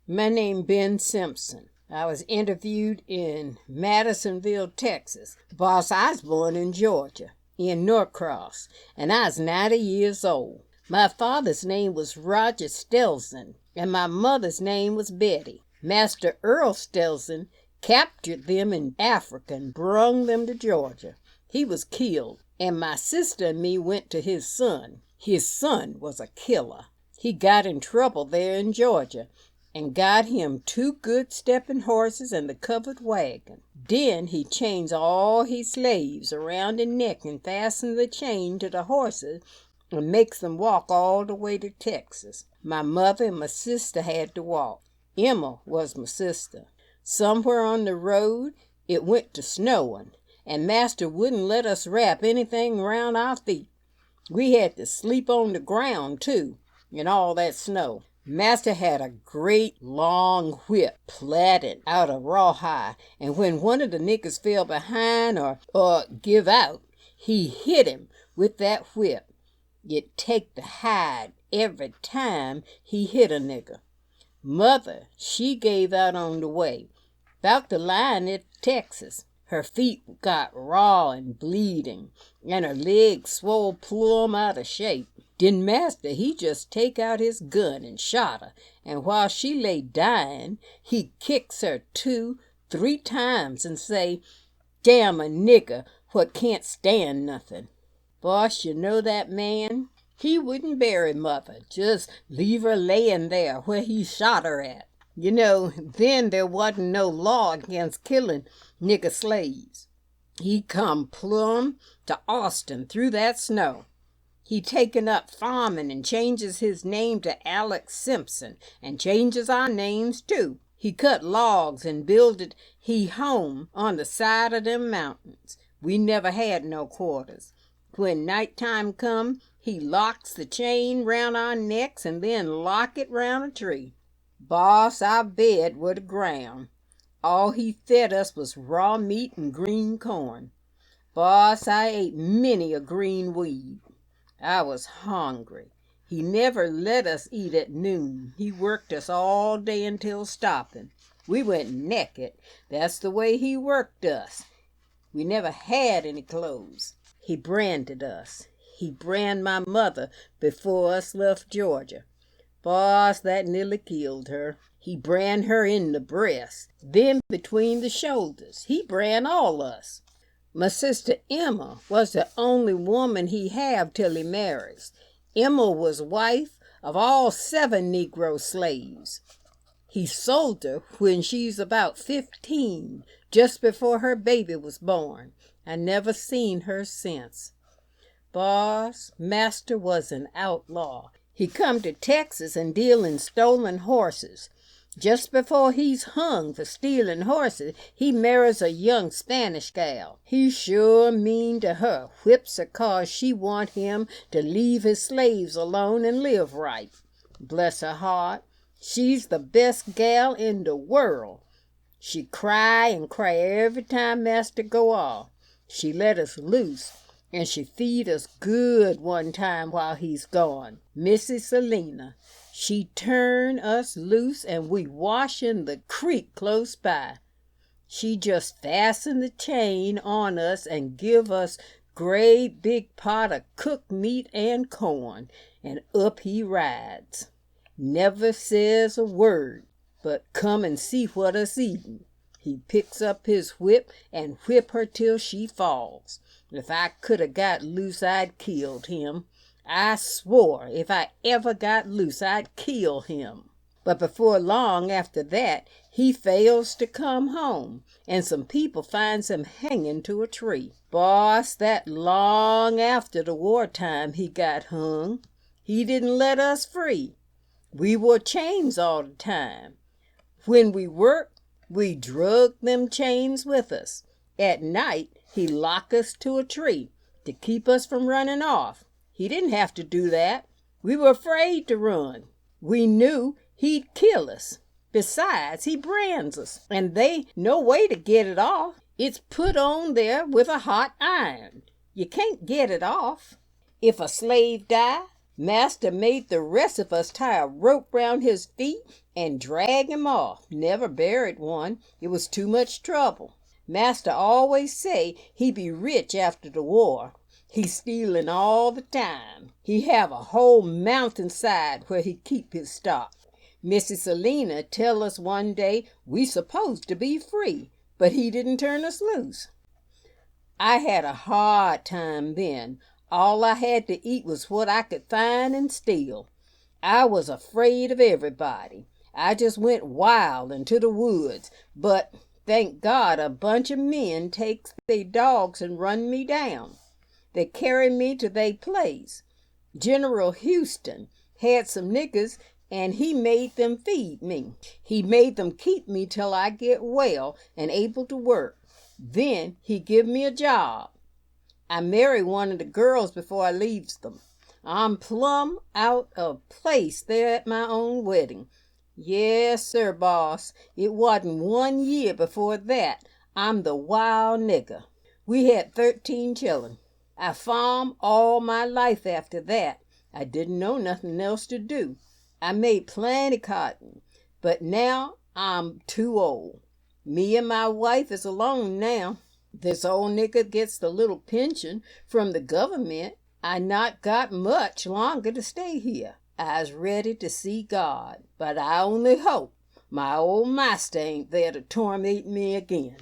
My name Ben Simpson. I was interviewed in Madisonville, Texas. Boss, I was born in Georgia, in Norcross, and I was 90 years old. My father's name was Roger Stelzen, and my mother's name was Betty. Master Earl Stelzen captured them in Africa and brung them to Georgia. He was killed, and my sister and me went to his son. His son was a killer. He got in trouble there in Georgia and got him 2 good stepping horses and the covered wagon. Then he chains all his slaves around the neck and fastened the chain to the horses and makes them walk all the way to Texas. My mother and my sister had to walk. Emma was my sister. Somewhere on the road, it went to snowing, and Master wouldn't let us wrap anything around our feet. We had to sleep on the ground, too, in all that snow. Master had a great long whip plaited out of rawhide, and when one of the niggers fell behind or give out, he hit him with that whip. You'd take the hide every time he hit a nigger. Mother, she gave out on the way, about the line at Texas. Her feet got raw and bleeding, and her legs swole plumb out of shape. Then Master, he just take out his gun and shot her, and while she lay dying, he kicks her 2, 3 times and say, "Damn a nigger what can't stand nothing." Boss, you know that man? He wouldn't bury Mother, just leave her laying there where he shot her at. You know, then there wasn't no law against killing nigger slaves. He come plumb to Austin through that snow. He taken up farming and changes his name to Alex Simpson and changes our names too. He cut logs and builded he home on the side of them mountains. We never had no quarters. When nighttime come, he locks the chain round our necks and then lock it round a tree. Boss, our bed were the ground. All he fed us was raw meat and green corn. Boss, I ate many a green weed. I was hungry. He never let us eat at noon. He worked us all day until stopping. We went naked. That's the way he worked us. We never had any clothes. He branded us. He branded my mother before us left Georgia. Boss, that nearly killed her. He brand her in the breast, then between the shoulders. He brand all us. My sister Emma was the only woman he have till he marries. Emma was wife of all 7 Negro slaves. He sold her when she's about 15, just before her baby was born. I never seen her since. Boss, Master was an outlaw. He come to Texas and deal in stolen horses. Just before he's hung for stealing horses, he marries a young Spanish gal. He sure mean to her, whips her 'cause she want him to leave his slaves alone and live right. Bless her heart, she's the best gal in the world. She cry and cry every time Master go off. She let us loose, and she feed us good one time while he's gone. Mrs. Selena, she turn us loose and we wash in the creek close by. She just fasten the chain on us and give us great big pot of cooked meat and corn, and up he rides. Never says a word, but come and see what us eatin'. He picks up his whip and whip her till she falls. If I could have got loose, I'd killed him. I swore if I ever got loose, I'd kill him. But before long after that, he fails to come home, and some people finds him hanging to a tree. Boss, that long after the wartime he got hung. He didn't let us free. We wore chains all the time. When we worked, we drug them chains with us. At night, he locked us to a tree to keep us from running off. He didn't have to do that. We were afraid to run. We knew he'd kill us. Besides, he brands us, and they no way to get it off. It's put on there with a hot iron. You can't get it off. If a slave die, Master made the rest of us tie a rope round his feet and drag him off. Never buried one. It was too much trouble. Master always say he be rich after the war. He stealing all the time. He have a whole mountainside where he keep his stock. Mrs. Selina tell us one day we supposed to be free, but he didn't turn us loose. I had a hard time then. All I had to eat was what I could find and steal. I was afraid of everybody. I just went wild into the woods, but thank God a bunch of men takes their dogs and run me down. They carry me to their place. General Houston had some niggers and he made them feed me. He made them keep me till I get well and able to work. Then he give me a job. I marry one of the girls before I leaves them. I'm plumb out of place there at my own wedding. Yes, sir, boss. It wasn't 1 year before that. I'm the wild nigger. We had 13 children. I farmed all my life after that. I didn't know nothing else to do. I made plenty cotton, but now I'm too old. Me and my wife is alone now. This old nigger gets the little pension from the government. I not got much longer to stay here. I's ready to see God, but I only hope my old master ain't there to torment me again.